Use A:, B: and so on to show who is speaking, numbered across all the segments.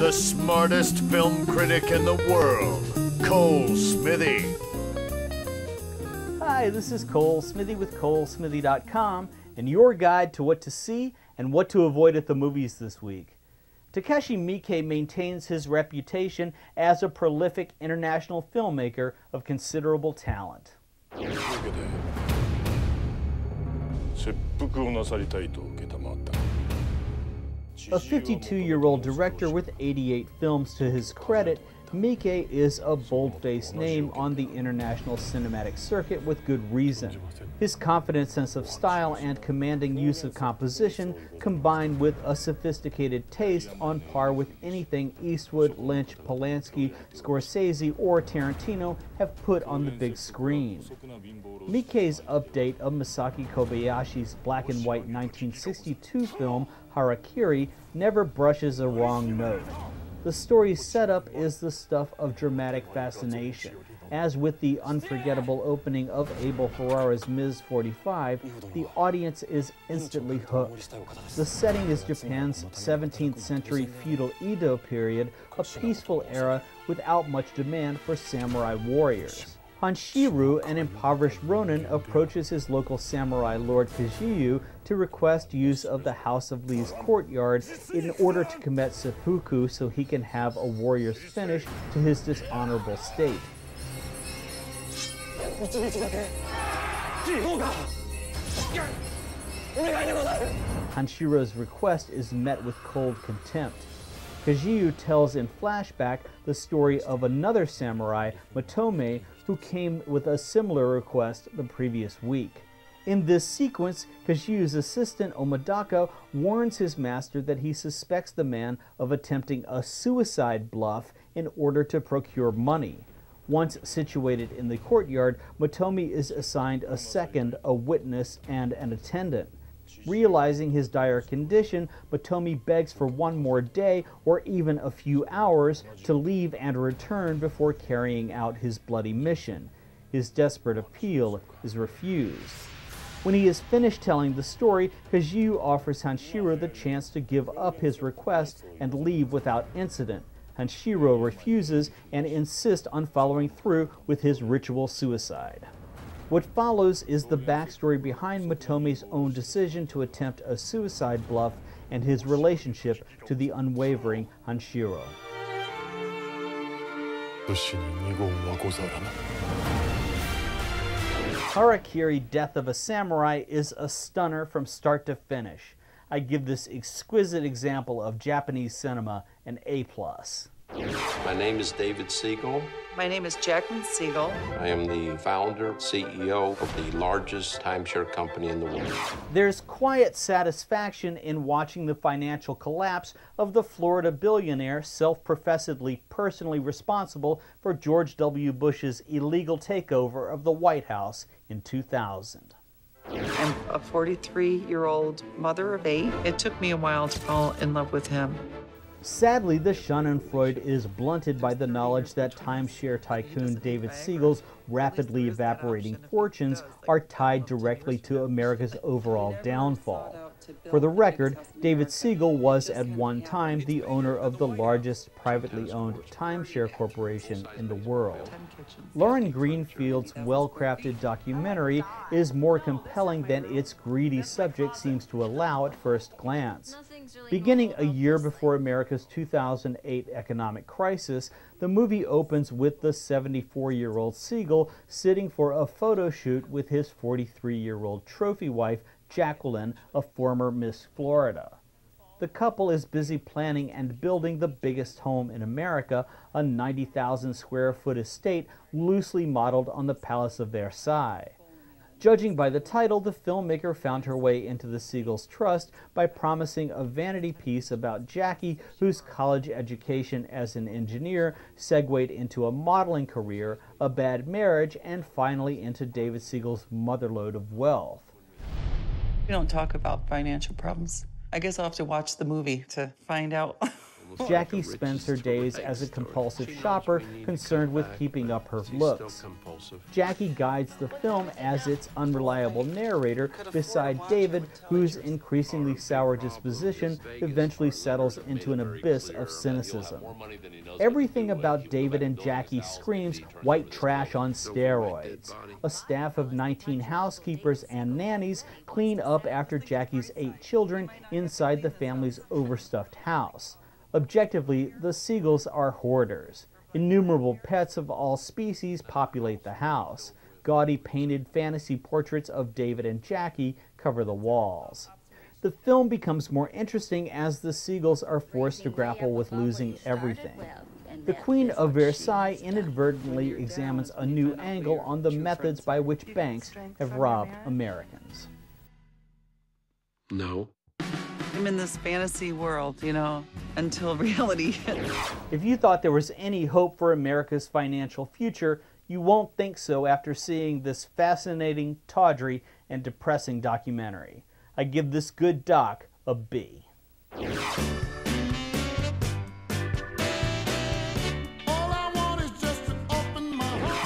A: the smartest film critic in the world, Cole Smithy.
B: Hi, this is Cole Smithy with ColeSmithy.com and your guide to what to see and what to avoid at the movies this week. Takeshi Miike maintains his reputation as a prolific international filmmaker of considerable talent. A 52-year-old director with 88 films to his credit, Miike is a bold-faced name on the international cinematic circuit with good reason. His confident sense of style and commanding use of composition, combined with a sophisticated taste on par with anything Eastwood, Lynch, Polanski, Scorsese, or Tarantino have put on the big screen. Miike's update of Masaki Kobayashi's black and white 1962 film Hara-Kiri never brushes a wrong note. The story's setup is the stuff of dramatic fascination. As with the unforgettable opening of Abel Ferrara's Ms. 45, the audience is instantly hooked. The setting is Japan's 17th century feudal Edo period, a peaceful era without much demand for samurai warriors. Hanshiru, an impoverished ronin, approaches his local samurai lord Kajiyu to request use of the House of Lee's courtyard in order to commit seppuku so he can have a warrior's finish to his dishonorable state. Hanshiro's request is met with cold contempt. Kajiyu tells in flashback the story of another samurai, Matome, who came with a similar request the previous week. In this sequence, Kajiyu's assistant, Omadaka, warns his master that he suspects the man of attempting a suicide bluff in order to procure money. Once situated in the courtyard, Matome is assigned a second, a witness, and an attendant. Realizing his dire condition, Matome begs for one more day or even a few hours to leave and return before carrying out his bloody mission. His desperate appeal is refused. When he is finished telling the story, Kajiyu offers Hanshiro the chance to give up his request and leave without incident. Hanshiro refuses and insists on following through with his ritual suicide. What follows is the backstory behind Matome's own decision to attempt a suicide bluff and his relationship to the unwavering Hanshiro. Hara-Kiri, Death of a Samurai is a stunner from start to finish. I give this exquisite example of Japanese cinema an A+.
C: My name is David Siegel.
D: My name is Jacqueline Siegel.
C: I am the founder, CEO of the largest timeshare company in the world.
B: There's quiet satisfaction in watching the financial collapse of the Florida billionaire self-professedly personally responsible for George W. Bush's illegal takeover of the White House in 2000.
D: I'm a 43-year-old mother of 8. It took me a while to fall in love with him.
B: Sadly, the schadenfreude is blunted by the knowledge that timeshare tycoon David Siegel's rapidly evaporating fortunes are tied directly to America's overall downfall. For the record, David Siegel was at one time the owner of the largest privately owned timeshare corporation in the world. Lauren Greenfield's well-crafted documentary is more compelling than its greedy subject seems to allow at first glance. Beginning a year before America's 2008 economic crisis, the movie opens with the 74-year-old Siegel sitting for a photo shoot with his 43-year-old trophy wife, Jacqueline, a former Miss Florida. The couple is busy planning and building the biggest home in America, a 90,000 square foot estate loosely modeled on the Palace of Versailles. Judging by the title, the filmmaker found her way into the Siegel's trust by promising a vanity piece about Jackie, whose college education as an engineer segued into a modeling career, a bad marriage, and finally into David Siegel's motherlode of wealth.
D: We don't talk about financial problems. I guess I'll have to watch the movie to find out.
B: Jackie spends her days as a compulsive shopper concerned with keeping up her looks. Jackie guides the film as its unreliable narrator beside David, whose increasingly sour disposition eventually settles into an abyss of cynicism. Everything about David and Jackie screams white trash on steroids. A staff of 19 housekeepers and nannies clean up after Jackie's 8 children inside the family's overstuffed house. Objectively, the Siegels are hoarders. Innumerable pets of all species populate the house. Gaudy painted fantasy portraits of David and Jackie cover the walls. The film becomes more interesting as the Siegels are forced to grapple with losing everything. The Queen of Versailles inadvertently examines a new angle on the methods by which banks have robbed Americans.
C: No.
D: I'm in this fantasy world, you know, until reality hits.
B: If you thought there was any hope for America's financial future, you won't think so after seeing this fascinating, tawdry, and depressing documentary. I give this good doc a B.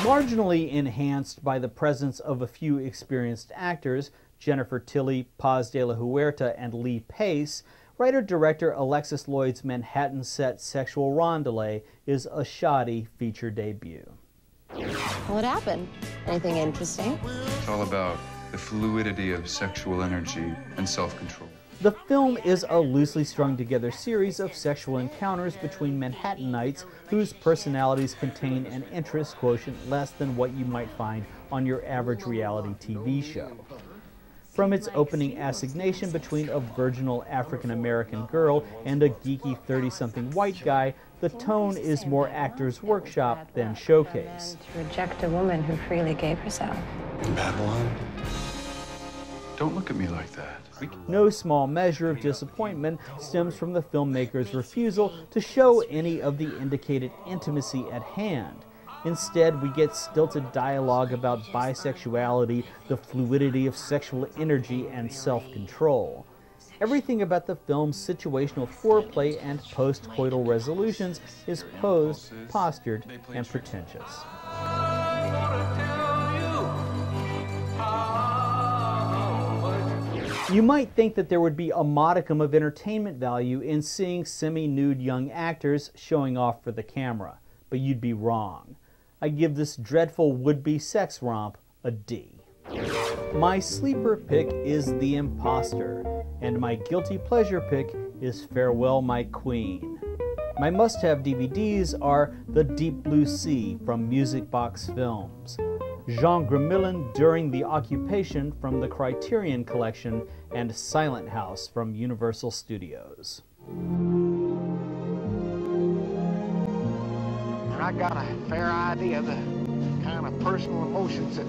B: Marginally enhanced by the presence of a few experienced actors, Jennifer Tilly, Paz de la Huerta, and Lee Pace, writer-director Alexis Lloyd's Manhattan-set Sexual Rondelay is a shoddy feature debut.
E: What happened? Anything interesting?
F: It's all about the fluidity of sexual energy and self-control.
B: The film is a loosely strung together series of sexual encounters between Manhattanites whose personalities contain an interest quotient less than what you might find on your average reality TV show. From its opening assignation between a virginal African-American girl and a geeky 30-something white guy, the tone is more actor's workshop than showcase.
E: To reject a woman who freely gave herself.
F: Babylon? Don't look at me like that.
B: No small measure of disappointment stems from the filmmaker's refusal to show any of the indicated intimacy at hand. Instead, we get stilted dialogue about bisexuality, the fluidity of sexual energy, and self-control. Everything about the film's situational foreplay and post-coital resolutions is posed, postured, and pretentious. You might think that there would be a modicum of entertainment value in seeing semi-nude young actors showing off for the camera, but you'd be wrong. I give this dreadful would-be sex romp a D. My sleeper pick is The Imposter, and my guilty pleasure pick is Farewell My Queen. My must-have DVDs are The Deep Blue Sea from Music Box Films, Jean Gramillon During the Occupation from the Criterion Collection, and Silent House from Universal Studios.
G: And I got a fair idea of the kind of personal emotions that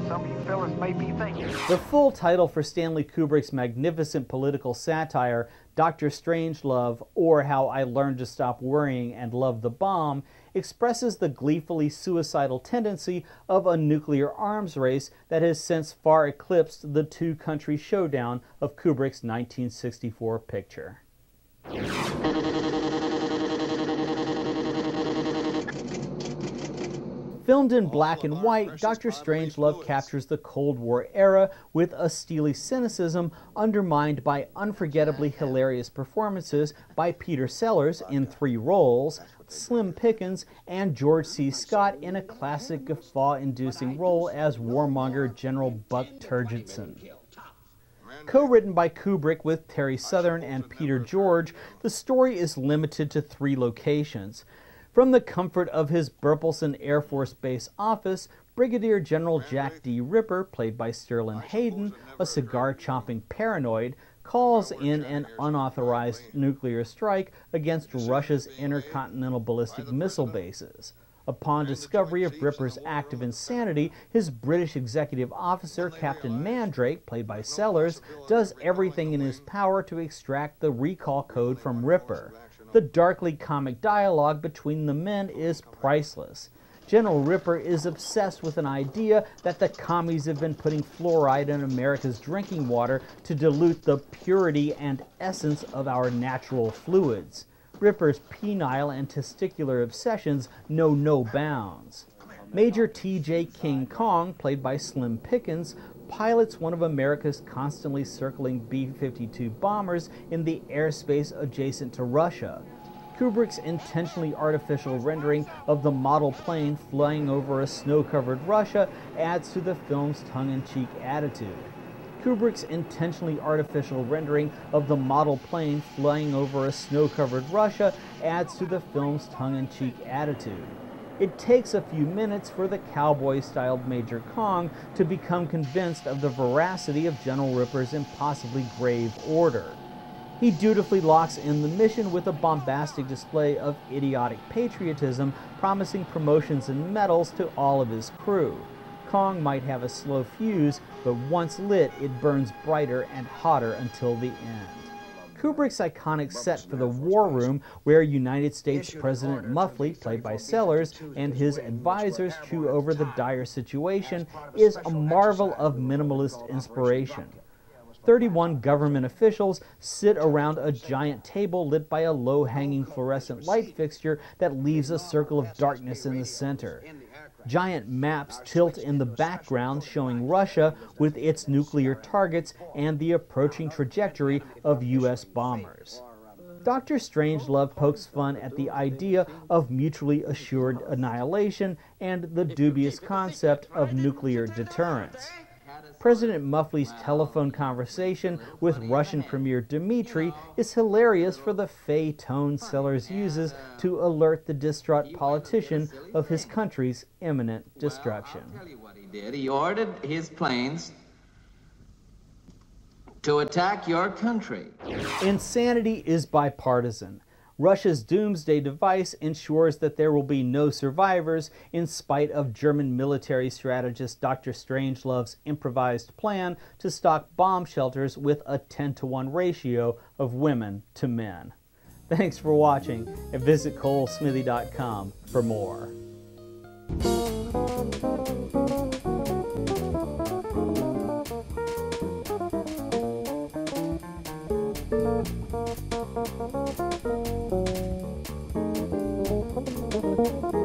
G: some of you fellas may be thinking.
B: The full title for Stanley Kubrick's magnificent political satire, Dr. Strangelove, or How I Learned to Stop Worrying and Love the Bomb, expresses the gleefully suicidal tendency of a nuclear arms race that has since far eclipsed the two-country showdown of Kubrick's 1964 picture. Filmed in black and white, Dr. Strangelove captures the Cold War era with a steely cynicism undermined by unforgettably hilarious performances by Peter Sellers in 3 roles, Slim Pickens, and George C. Scott in a classic guffaw-inducing role as warmonger General Buck Turgidson. Co-written by Kubrick with Terry Southern and Peter George, the story is limited to 3 locations. From the comfort of his Burleson Air Force Base office, Brigadier General Jack D. Ripper, played by Sterling Hayden, a cigar-chomping paranoid, calls in an unauthorized nuclear strike against Russia's intercontinental ballistic missile bases. Upon discovery of Ripper's act of insanity, his British executive officer, Captain Mandrake, played by Sellers, does everything in his power to extract the recall code from Ripper. The darkly comic dialogue between the men is priceless. General Ripper is obsessed with an idea that the commies have been putting fluoride in America's drinking water to dilute the purity and essence of our natural fluids. Ripper's penile and testicular obsessions know no bounds. Major T.J. King Kong, played by Slim Pickens, pilots one of America's constantly circling B-52 bombers in the airspace adjacent to Russia. Kubrick's intentionally artificial rendering of the model plane flying over a snow-covered Russia adds to the film's tongue-in-cheek attitude. Kubrick's intentionally artificial rendering of the model plane flying over a snow-covered Russia adds to the film's tongue-in-cheek attitude. It takes a few minutes for the cowboy-styled Major Kong to become convinced of the veracity of General Ripper's impossibly grave order. He dutifully locks in the mission with a bombastic display of idiotic patriotism, promising promotions and medals to all of his crew. Kong might have a slow fuse, but once lit, it burns brighter and hotter until the end. Kubrick's iconic set for the War Room, where United States President Muffley, played by Sellers, and his advisors chew over the dire situation, is a marvel of minimalist inspiration. 31 government officials sit around a giant table lit by a low-hanging fluorescent light fixture that leaves a circle of darkness in the center. Giant maps tilt in the background showing Russia with its nuclear targets and the approaching trajectory of U.S. bombers. Dr. Strangelove pokes fun at the idea of mutually assured annihilation and the dubious concept of nuclear deterrence. President Muffley's telephone conversation with Russian Premier Dmitry is hilarious for the fey tone Sellers uses to alert the distraught politician of his country's imminent destruction.
H: I'll tell you what he did. He ordered his planes to attack your country.
B: Insanity is bipartisan. Russia's doomsday device ensures that there will be no survivors in spite of German military strategist Dr. Strangelove's improvised plan to stock bomb shelters with a 10-to-1 ratio of women to men. Thanks for watching, and visit ColeSmithy.com for more. Thank you.